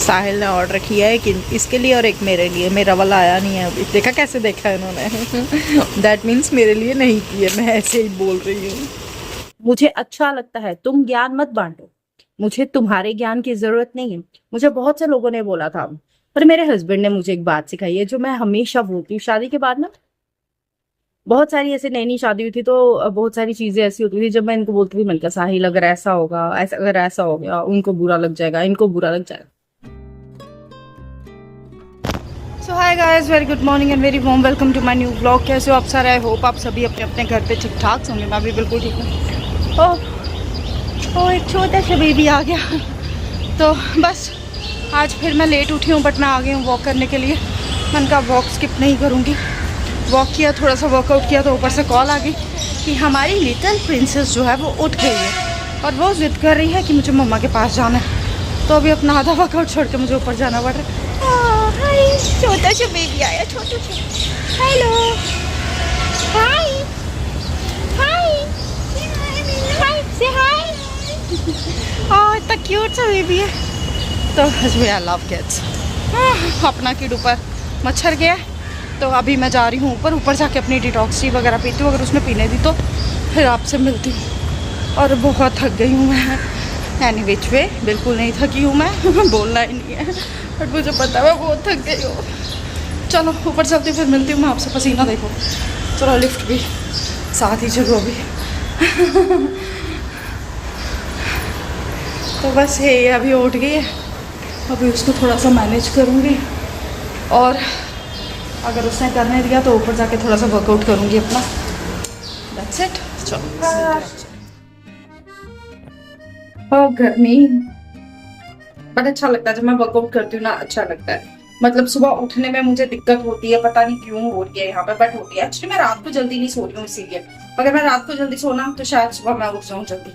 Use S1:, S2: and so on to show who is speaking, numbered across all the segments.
S1: साहिल ने ऑर्डर किया है कि इसके लिए और एक मेरे लिए। मेरा वाला आया नहीं है अभी। देखा कैसे देखा है इन्होंने। दैट मीन्स मेरे लिए नहीं किए, मैं ऐसे ही बोल रही हूँ। मुझे अच्छा लगता है, तुम ज्ञान मत बांटो। मुझे तुम्हारे ज्ञान की जरूरत नहीं है। मुझे बहुत से लोगों ने बोला था, पर मेरे हस्बैंड ने मुझे एक बात सिखाई है जो मैं हमेशा बोलती हूँ। शादी के बाद ना बहुत सारी ऐसे नई नई शादी हुई थी तो बहुत सारी चीजें ऐसी होती थी जब मैं इनको बोलती थी, मैंने कहा साहिल अगर ऐसा होगा, ऐसा अगर ऐसा हो गया उनको बुरा लग जाएगा, इनको बुरा लग जाएगा। So hi guys, very good morning and very warm welcome to my new blog. कैसे हो आप सारे? आई होप आप सभी अपने अपने घर पे ठीक ठाक होंगे। मैं भी बिल्कुल ठीक हूँ। ओह एक छोटा सा बेबी आ गया। तो बस आज फिर मैं लेट उठी हूँ, बट मैं आ गई हूँ वॉक करने के लिए। मैंने कहा वॉक स्किप नहीं करूँगी। वॉक किया, थोड़ा सा वर्कआउट किया तो ऊपर से कॉल आ गई कि हमारी लिटिल प्रिंसेस जो है वो उठ गई है और वो जिद कर रही है कि मुझे मम्मा के पास जाना है। तो अभी अपना आधा वर्कआउट छोड़ के मुझे ऊपर जाना पड़ रहा है। हाय, छोटा सा बेबी आया, छोटा सा। हेलो, हाय हाय हाय, से हाय। ओह इतना क्यूट सा बेबी है। तो आई लव किड्स। अपना किड ऊपर मच्छर गया, तो अभी मैं जा रही हूँ ऊपर जाके अपनी डिटॉक्स टी वगैरह पीती हूँ। अगर उसने पीने दी तो फिर आपसे मिलती हूँ। और बहुत थक गई हूँ मैं। एनी विच वे बिल्कुल नहीं थकी हूँ मैं। बोलना ही नहीं है, बट मुझे पता है मैं बहुत थक गई हूँ। चलो ऊपर चलती फिर मिलती हूँ मैं आपसे। पसीना देखो। चलो लिफ्ट भी साथ ही चलो अभी। तो बस ये अभी उठ गई है, अभी उसको थोड़ा सा मैनेज करूँगी और अगर उसने करने दिया तो ऊपर जाके थोड़ा सा वर्कआउट करूँगी अपना। That's it. चलो। ओह गर्मी, बट अच्छा लगता है जब मैं वर्कआउट करती हूँ ना, अच्छा लगता है। मतलब सुबह उठने में मुझे दिक्कत होती है, पता नहीं क्यों हो रही है यहाँ पे, बट होती है। एक्चुअली मैं रात को जल्दी नहीं सो रही हूँ इसीलिए। अगर मैं रात को जल्दी सोना तो शायद सुबह मैं उठ जाऊँ जल्दी।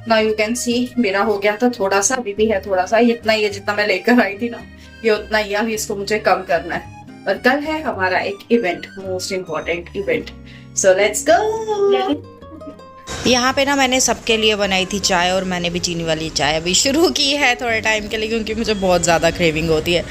S1: ना यू कैन सी मेरा हो गया था थोड़ा सा, अभी भी है थोड़ा सा। इतना ही है जितना मैं लेकर आई थी ना, ये उतना ही है। अभी इसको मुझे कम करना है। और कल है हमारा एक event, most important event. So let's go. यहाँ पे ना मैंने सबके लिए बनाई थी चाय और मैंने भी चीनी वाली चाय अभी शुरू की है थोड़े टाइम के लिए, क्योंकि मुझे बहुत ज़्यादा क्रेविंग होती है।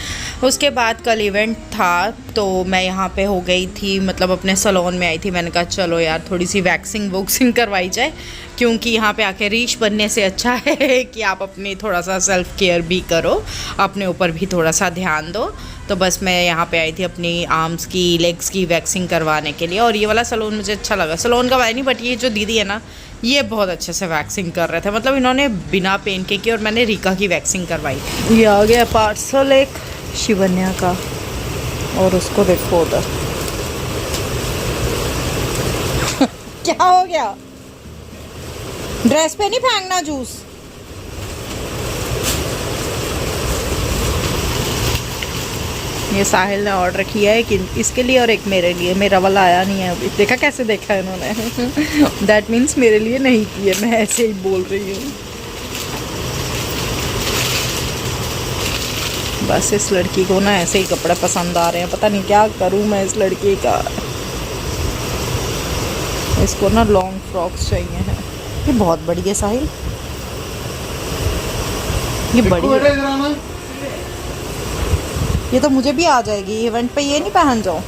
S1: उसके बाद कल इवेंट था तो मैं यहाँ पे हो गई थी, मतलब अपने सैलून में आई थी। मैंने कहा चलो यार थोड़ी सी वैक्सिंग करवाई जाए, क्योंकि यहाँ पे आके रीच बनने से अच्छा है कि आप अपनी थोड़ा सा सेल्फ केयर भी करो, अपने ऊपर भी थोड़ा सा ध्यान दो। तो बस मैं यहाँ पे आई थी अपनी आर्म्स की, लेग्स की वैक्सिंग करवाने के लिए। और ये वाला सैलून मुझे अच्छा लगा। सैलून का नहीं, बट ये जो दीदी है ना, ये बहुत अच्छे से वैक्सिंग कर रहे थे। मतलब इन्होंने बिना पेन के की, और मैंने रीका की वैक्सिंग करवाई। ये आ गया पार्सल एक शिवन्या का, और उसको देखो उधर। क्या हो गया? ड्रेस पे नहीं फेंकना जूस। ये साहिल ने ऑर्डर किया है कि इसके लिए और एक मेरे लिए। मेरा वाला आया नहीं है अभी। देखा कैसे देखा है इन्होंने। दैट मीन्स मेरे लिए नहीं किए, मैं ऐसे ही बोल रही हूँ। बस इस लड़की को ना ऐसे ही कपड़े पसंद आ रहे हैं, पता नहीं क्या करूँ मैं इस लड़की का। इसको ना लॉन्ग फ्रॉक्स चाहिए हैं। ये बहुत बड़ी है साहिल, ये बड़ी है। ये तो मुझे भी आ जाएगी इवेंट पे, ये नहीं पहन जाओ।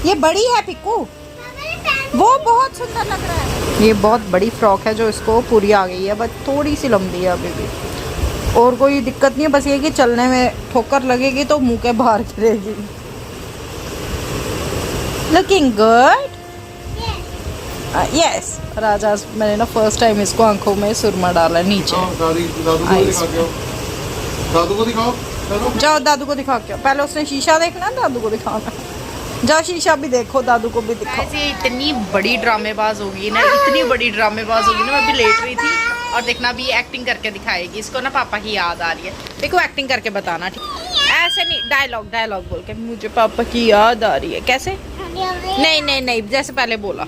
S1: ये बड़ी है पिक्कू, वो बहुत सुंदर लग रहा है। ये बहुत बड़ी फ्रॉक है जो इसको पूरी आ गई है, बस थोड़ी सी लंबी है अभी भी। और कोई दिक्कत नहीं है, बस ये कि चलने में ठोकर लगेगी तो मुंह के बाहर गिरेगी। Looking good. यस राजा, मैंने ना फर्स्ट टाइम इसको आंखों में सुरमा डाला नीचे।
S2: दादू को दिखाओ।
S1: जाओ दादू को दिखा के। पहले उसने शीशा देखना, दादू को दिखाना। जाओ शीशा भी देखो, दादू को भी दिखाओ। ऐसे इतनी बड़ी ड्रामेबाज होगी ना, इतनी बड़ी ड्रामेबाज होगी ना। मैं अभी लेट रही थी और देखना भी एक्टिंग करके दिखाएगी। इसको ना पापा की याद आ रही है। देखो एक्टिंग करके बताना, ठीक? ऐसे नहीं, डायलॉग बोल के, मुझे पापा की याद आ रही है। कैसे? नहीं, जैसे पहले बोला।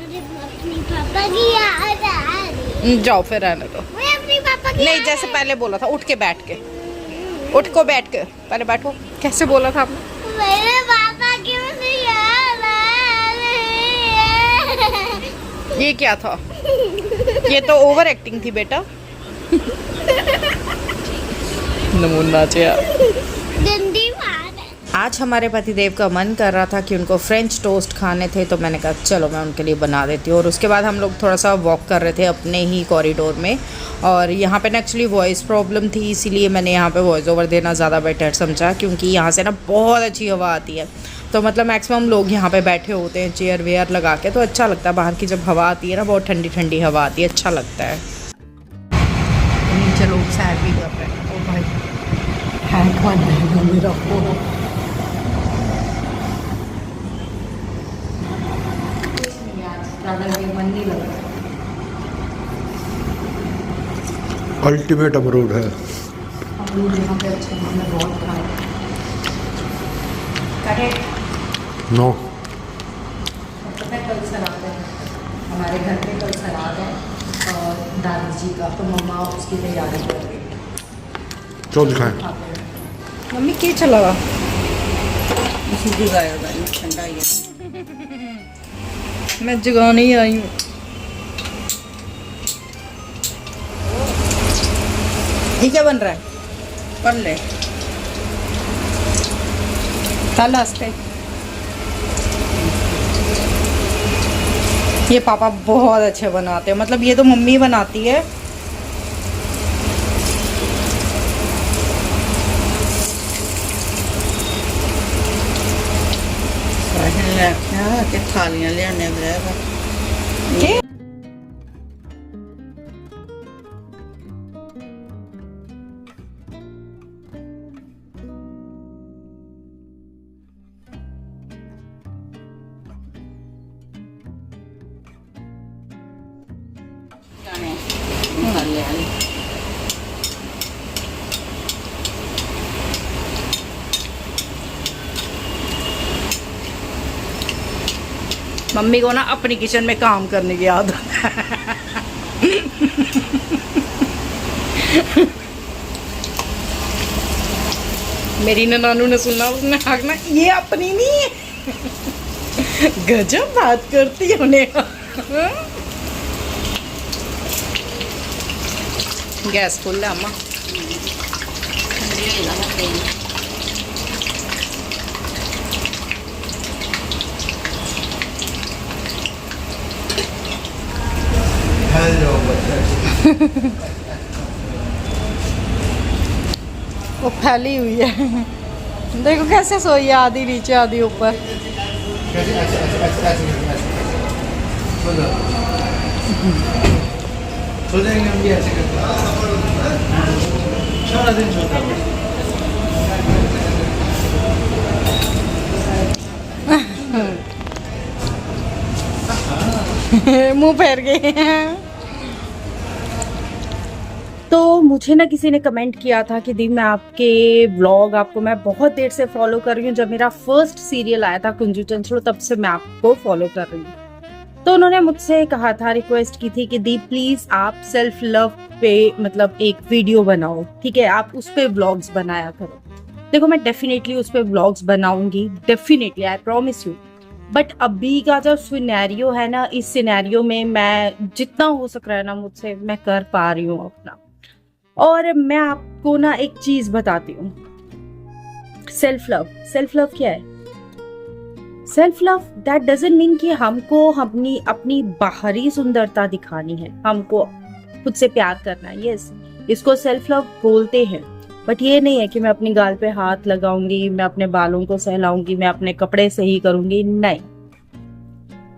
S1: जाओ फिर रहने दो। नहीं, जैसे पहले बोला था, उठ के बैठ के, उठ को बैठ के, पहले बैठो। कैसे बोला था आपने? मेरे पापा की मुझे याद आ रही है। ये क्या था? ये तो ओवर एक्टिंग थी बेटा।
S2: नमूना यार। आज हमारे पतिदेव का मन कर रहा था कि उनको फ्रेंच टोस्ट खाने थे, तो मैंने कहा चलो मैं उनके लिए बना देती हूँ। और उसके बाद हम लोग थोड़ा सा वॉक कर रहे थे अपने ही कॉरिडोर में, और यहाँ पे ना एक्चुअली वॉइस प्रॉब्लम थी, इसीलिए मैंने यहाँ पे वॉइस ओवर देना ज़्यादा बेटर समझा, क्योंकि यहाँ से ना बहुत अच्छी हवा आती है। तो मतलब मैक्सिमम लोग यहाँ पे बैठे होते हैं चेयर वेयर लगा के, तो अच्छा लगता है। बाहर की जब हवा आती है ना, बहुत ठंडी ठंडी हवा आती है, अच्छा लगता है। नीचे लोग सैर भी कर रहे हैं। ओ भाई हैंग कर देगा मेरा फोन। मन नहीं लग रहा।
S3: अल्टीमेट अमरूद है।
S2: अमरूद यहाँ पे अच्छे हैं, हमने बहुत खाए। करेक्ट।
S3: नो।
S2: पता है कल सलाद है हमारे घर पे, कल सलाद है और दादी जी का, तो मम्मा उसकी तैयारी कर रही है।
S3: चलो दिखाएं।
S2: मम्मी क्या चला रहा?
S4: इसी जगाया ठंडा ही है।
S2: मैं जगाने ही आई हूँ। ये क्या बन रहा है?
S4: कर ले
S2: पे ये पापा बहुत अच्छे बनाते हैं, मतलब ये तो मम्मी बनाती है।
S4: के थालियां लियाने बराबर।
S2: मम्मी को ना अपनी किचन में काम करने की आदत है। मेरी ननानू ने सुना, उसने हाँकना, ये अपनी नहीं है। गजब बात करती है उन्हें। गैस फुल है अम्मा। वो फैली हुई है, देखो कैसे सोई है, आधी नीचे आधी ऊपर।
S3: सो जाएंगे हम भी ऐसे करते सारा दिन सोता
S2: मुंह फेर गए। तो मुझे ना किसी ने कमेंट किया था कि दी मैं आपके व्लॉग आपको मैं बहुत देर से फॉलो कर रही हूँ, जब मेरा फर्स्ट सीरियल आया था कुंजू चंचलो तब से मैं आपको फॉलो कर रही हूँ। तो उन्होंने मुझसे कहा था, रिक्वेस्ट की थी कि दी प्लीज आप सेल्फ लव पे मतलब एक वीडियो बनाओ, ठीक है, आप उस पे व्लॉग्स बनाया करो। देखो मैं डेफिनेटली उस पे व्लॉग्स बनाऊंगी, definitely, I promise you. But अभी का जो सिनेरियो है ना, इस सिनेरियो में मैं जितना हो सक रहा है ना मुझसे, मैं कर पा रही हूँ अपना। और मैं आपको ना एक चीज बताती हूँ, सेल्फ लव क्या है? Self love that doesn't mean कि हमको अपनी बाहरी सुंदरता दिखानी है, हमको खुद से प्यार करना है। यस, इसको सेल्फ लव बोलते हैं, बट ये नहीं है कि मैं अपनी गाल पे हाथ लगाऊंगी, मैं अपने बालों को सहलाऊंगी, मैं अपने कपड़े सही करूंगी। नहीं,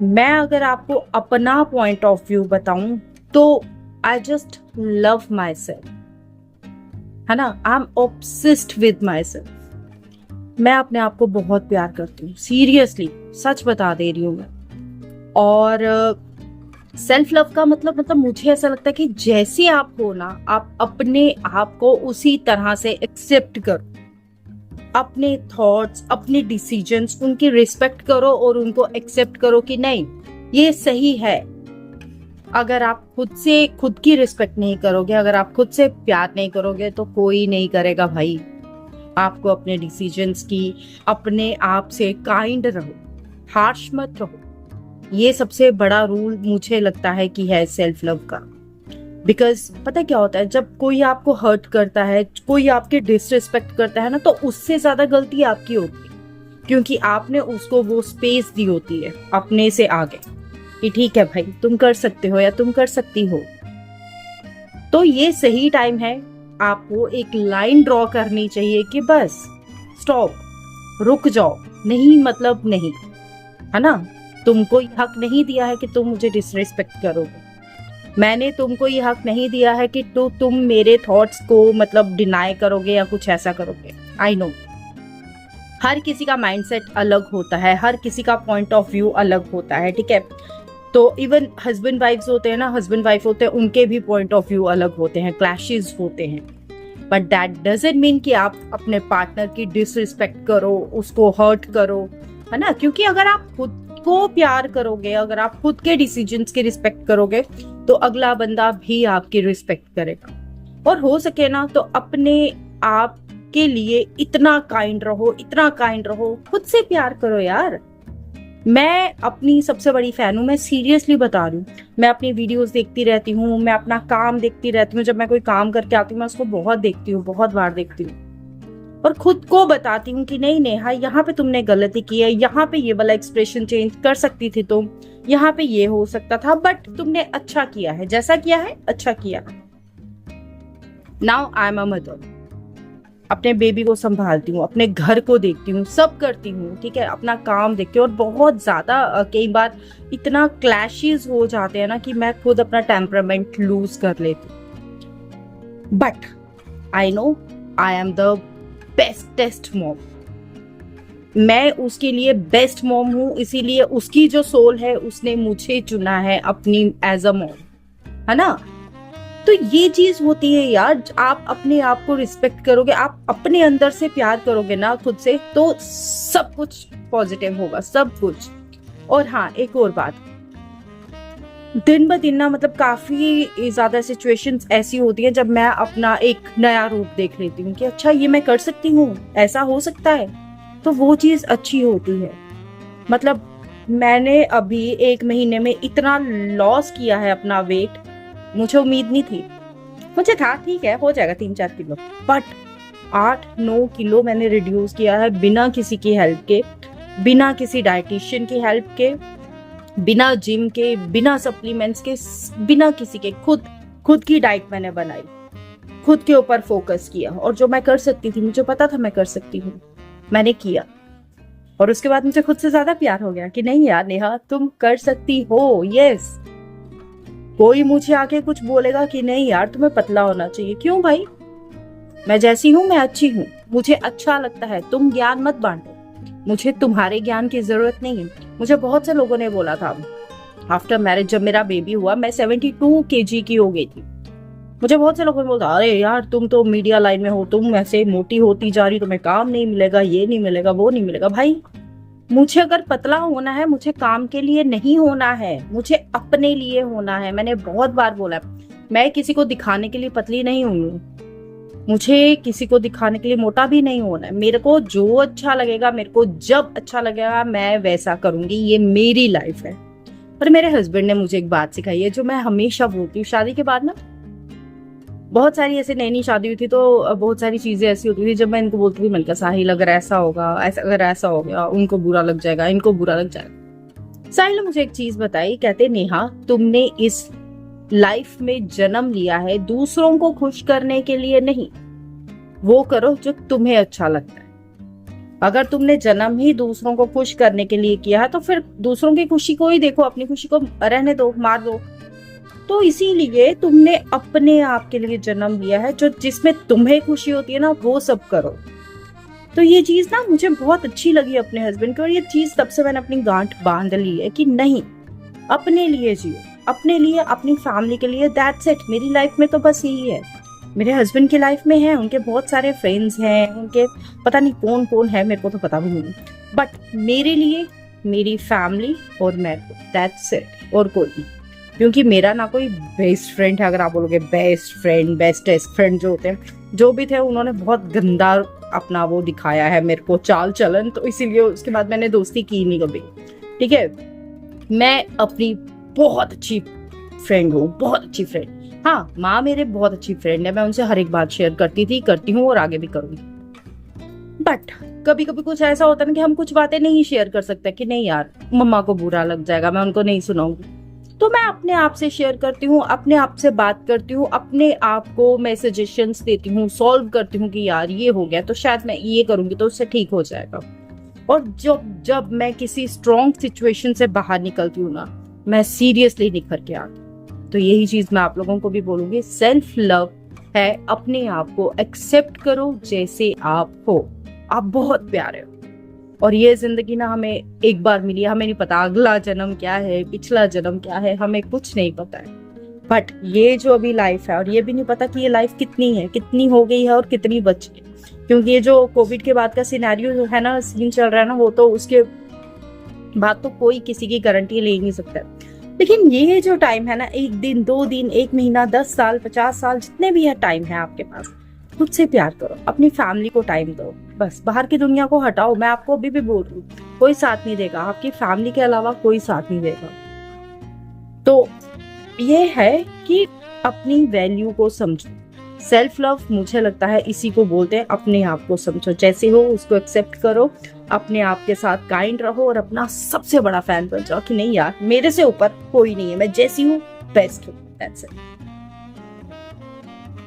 S2: मैं अगर आपको अपना पॉइंट ऑफ व्यू बताऊं तो I just love my self, है ना। I am obsessed with my self. मैं अपने आप को बहुत प्यार करती हूँ, सीरियसली, सच बता दे रही हूँ मैं। और सेल्फ लव का मतलब मुझे ऐसा लगता है कि जैसे आप हो ना, आप अपने आप को उसी तरह से एक्सेप्ट करो। अपने थॉट्स, अपने डिसीजंस, उनकी रिस्पेक्ट करो और उनको एक्सेप्ट करो कि नहीं ये सही है। अगर आप खुद की रिस्पेक्ट नहीं करोगे, अगर आप खुद से प्यार नहीं करोगे, तो कोई नहीं करेगा भाई। आपको अपने डिसीजंस की, अपने आप से काइंड रहो, हार्श मत रहो। ये सबसे बड़ा रूल मुझे लगता है कि है सेल्फ लव का। बिकॉज पता क्या होता है, जब कोई आपको हर्ट करता है, कोई आपके डिसरिस्पेक्ट करता है ना, तो उससे ज्यादा गलती आपकी होती है, क्योंकि आपने उसको वो स्पेस दी होती है अपने से आगे कि ठीक है भाई तुम कर सकते हो या तुम कर सकती हो। तो ये सही टाइम है, आपको एक लाइन ड्रॉ करनी चाहिए कि बस स्टॉप, रुक जाओ, नहीं मतलब नहीं, है ना। तुमको ये हक नहीं दिया है कि तुम मुझे डिसरिस्पेक्ट करोगे, मैंने तुमको ये हक नहीं दिया है कि तुम मेरे थॉट्स को मतलब डिनाई करोगे या कुछ ऐसा करोगे। आई नो हर किसी का माइंडसेट अलग होता है, हर किसी का पॉइंट ऑफ व्यू अलग होता है, ठीक है। तो इवन हस्बैंड वाइफ्स होते हैं ना, हस्बैंड वाइफ होते हैं, उनके भी पॉइंट ऑफ व्यू अलग होते हैं, क्लैशेस होते हैं, बट दैट डजंट मीन कि आप अपने पार्टनर की डिसरिस्पेक्ट करो, उसको हर्ट करो, है ना। क्योंकि अगर आप खुद को प्यार करोगे, अगर आप खुद के डिसीजंस की रिस्पेक्ट करोगे, तो अगला बंदा भी आपकी रिस्पेक्ट करेगा। और हो सके ना तो अपने आप के लिए इतना काइंड रहो, इतना काइंड रहो, खुद से प्यार करो यार। मैं अपनी सबसे बड़ी फैन हूँ, मैं सीरियसली बता रही हूँ। मैं अपनी वीडियोस देखती रहती हूँ, मैं अपना काम देखती रहती हूँ, जब मैं कोई काम करके आती हूँ मैं उसको बहुत देखती हूँ, बहुत बार देखती हूँ, और खुद को बताती हूँ कि नहीं नेहा, यहाँ पे तुमने गलती की है, यहाँ पे ये वाला एक्सप्रेशन चेंज कर सकती थी तुम, यहाँ पे ये हो सकता था, बट तुमने अच्छा किया है, जैसा किया है अच्छा किया। Now I am a mother, अपने बेबी को संभालती हूँ, अपने घर को देखती हूँ, सब करती हूँ, ठीक है, अपना काम देखती हूँ। और बहुत ज्यादा कई बार इतना क्लैशेस हो जाते हैं ना कि मैं खुद अपना टेम्परामेंट लूज कर लेती हूँ, but I know I am the bestest mom. मैं उसके लिए बेस्ट मॉम हूँ, इसीलिए उसकी जो सोल है उसने मुझे चुना है अपनी एज अ मॉम, है ना। तो ये चीज होती है यार, आप अपने आप को रिस्पेक्ट करोगे, आप अपने अंदर से प्यार करोगे ना खुद से, तो सब कुछ पॉजिटिव होगा, सब कुछ। और हाँ एक और बात, दिन ब दिन ना मतलब काफी ज्यादा सिचुएशंस ऐसी होती हैं जब मैं अपना एक नया रूप देख लेती हूँ कि अच्छा ये मैं कर सकती हूँ, ऐसा हो सकता है, तो वो चीज अच्छी होती है। मतलब मैंने अभी 1 महीने में इतना लॉस किया है अपना वेट, मुझे उम्मीद नहीं थी, मुझे था ठीक है हो जाएगा 3-4 किलो, बट 8-9 किलो मैंने रिड्यूस किया है बिना किसी की हेल्प के, बिना किसी डाइटिशियन की हेल्प के, बिना जिम के, बिना सप्लीमेंट्स के, बिना किसी के, खुद की डाइट मैंने बनाई, खुद के ऊपर फोकस किया, और जो मैं कर सकती थी, मुझे पता था मैं कर सकती हूँ, मैंने किया। और उसके बाद मुझे खुद से ज्यादा प्यार हो गया कि नहीं यार नेहा तुम कर सकती हो। यस, कोई मुझे आके कुछ बोलेगा कि नहीं यार तुम्हें पतला होना चाहिए, क्यों भाई, मैं जैसी हूँ मैं अच्छी हूँ, मुझे अच्छा लगता है, तुम ज्ञान मत बांटो, मुझे तुम्हारे ज्ञान की जरूरत नहीं है। मुझे बहुत से लोगों ने बोला था आफ्टर मैरिज, जब मेरा बेबी हुआ मैं 72 kg की हो गई थी, मुझे बहुत से लोगों ने बोला अरे यार तुम तो मीडिया लाइन में हो, तुम ऐसे मोटी होती जा रही, तुम्हें काम नहीं मिलेगा, ये नहीं मिलेगा, वो नहीं मिलेगा। भाई मुझे अगर पतला होना है, मुझे काम के लिए नहीं होना है, मुझे अपने लिए होना है। मैंने बहुत बार बोला मैं किसी को दिखाने के लिए पतली नहीं हूँ, मुझे किसी को दिखाने के लिए मोटा भी नहीं होना है। मेरे को जो अच्छा लगेगा, मेरे को जब अच्छा लगेगा मैं वैसा करूंगी, ये मेरी लाइफ है। पर मेरे हस्बैंड ने मुझे एक बात सिखाई है जो मैं हमेशा बोलती हूँ। शादी के बाद ना बहुत सारी ऐसे नई शादी हुई थी तो बहुत सारी चीजें ऐसी होती थी जब मैं इनको बोलती थी, मैंने कहा साहिल अगर ऐसा होगा, ऐसा अगर ऐसा हो गया उनको बुरा लग जाएगा, इनको बुरा लग जाएगा। साहिल ने मुझे एक चीज बताई, कहते नेहा तुमने इस लाइफ में जन्म लिया है दूसरों को खुश करने के लिए नहीं, वो करो जो तुम्हें अच्छा लगता है। अगर तुमने जन्म ही दूसरों को खुश करने के लिए किया है तो फिर दूसरों की खुशी को ही देखो, अपनी खुशी को रहने दो, मार दो। तो इसीलिए तुमने अपने आप के लिए जन्म लिया है, जो जिसमें तुम्हें खुशी होती है ना वो सब करो। तो ये चीज ना मुझे बहुत अच्छी लगी अपने हस्बैंड की, और ये चीज तब से मैंने अपनी गांठ बांध ली है कि नहीं, अपने लिए जियो, अपने लिए, अपनी फैमिली के लिए, दैट्स इट। मेरी लाइफ में तो बस यही है। मेरे हस्बैंड की लाइफ में है, उनके बहुत सारे फ्रेंड्स हैं, उनके पता नहीं कौन कौन है, मेरे को तो पता भी नहीं, बट मेरे लिए मेरी फैमिली और मैं, दैट्स इट, और कोई नहीं। क्योंकि मेरा ना कोई बेस्ट फ्रेंड है, अगर आप बोलोगे बेस्ट फ्रेंड, बेस्टेस्ट फ्रेंड जो होते हैं, जो भी थे उन्होंने बहुत गंदा अपना वो दिखाया है मेरे को, चाल चलन, तो इसीलिए उसके बाद मैंने दोस्ती की नहीं कभी। ठीक है, मैं अपनी बहुत अच्छी फ्रेंड हूँ, बहुत अच्छी फ्रेंड, हाँ, माँ मेरे बहुत अच्छी फ्रेंड है, मैं उनसे हर एक बात शेयर करती थी, करती हूँ और आगे भी करूंगी। बट कभी कभी कुछ ऐसा होता है ना कि हम कुछ बातें नहीं शेयर कर सकते कि नहीं यार मम्मा को बुरा लग जाएगा, मैं उनको नहीं सुनाऊंगी। तो मैं अपने आप से शेयर करती हूँ, अपने आप से बात करती हूँ, अपने आप को मैं सजेशंस देती हूँ, सॉल्व करती हूँ कि यार ये हो गया तो शायद मैं ये करूंगी तो उससे ठीक हो जाएगा। और जब जब मैं किसी स्ट्रॉन्ग सिचुएशन से बाहर निकलती हूँ ना, मैं सीरियसली निखर के आती हूँ। तो यही चीज मैं आप लोगों को भी बोलूंगी, सेल्फ लव है, अपने आप को एक्सेप्ट करो जैसे आप हो। आप बहुत प्यारे हो और ये जिंदगी ना हमें एक बार मिली है, हमें नहीं पता अगला जन्म क्या है, पिछला जन्म क्या है, हमें कुछ नहीं पता है। बट ये जो अभी लाइफ है, और ये भी नहीं पता कि ये लाइफ कितनी है, कितनी हो गई है और कितनी बची है। क्योंकि ये जो कोविड के बाद का सिनेरियो जो है ना, सीन चल रहा है ना, वो तो उसके बाद तो कोई किसी की गारंटी ले ही नहीं सकता। लेकिन ये जो टाइम है ना, 1 दिन 2 दिन 1 महीना 10 साल 50 साल जितने भी है टाइम है आपके पास, खुद से प्यार करो, अपनी फैमिली को टाइम दो। बस बाहर की दुनिया को हटाओ। मैं आपको अभी भी बोल रही हूँ, कोई साथ नहीं देगा, आपकी फैमिली के अलावा कोई साथ नहीं देगा। तो ये है कि अपनी वैल्यू को समझो। सेल्फ लव मुझे लगता है इसी को बोलते हैं, अपने आप को समझो, जैसे हो उसको एक्सेप्ट करो, अपने आप के साथ काइंड रहो और अपना सबसे बड़ा फैन बन जाओ कि नहीं यार मेरे से ऊपर कोई नहीं है, मैं जैसी हूँ बेस्ट हूँ। That's it.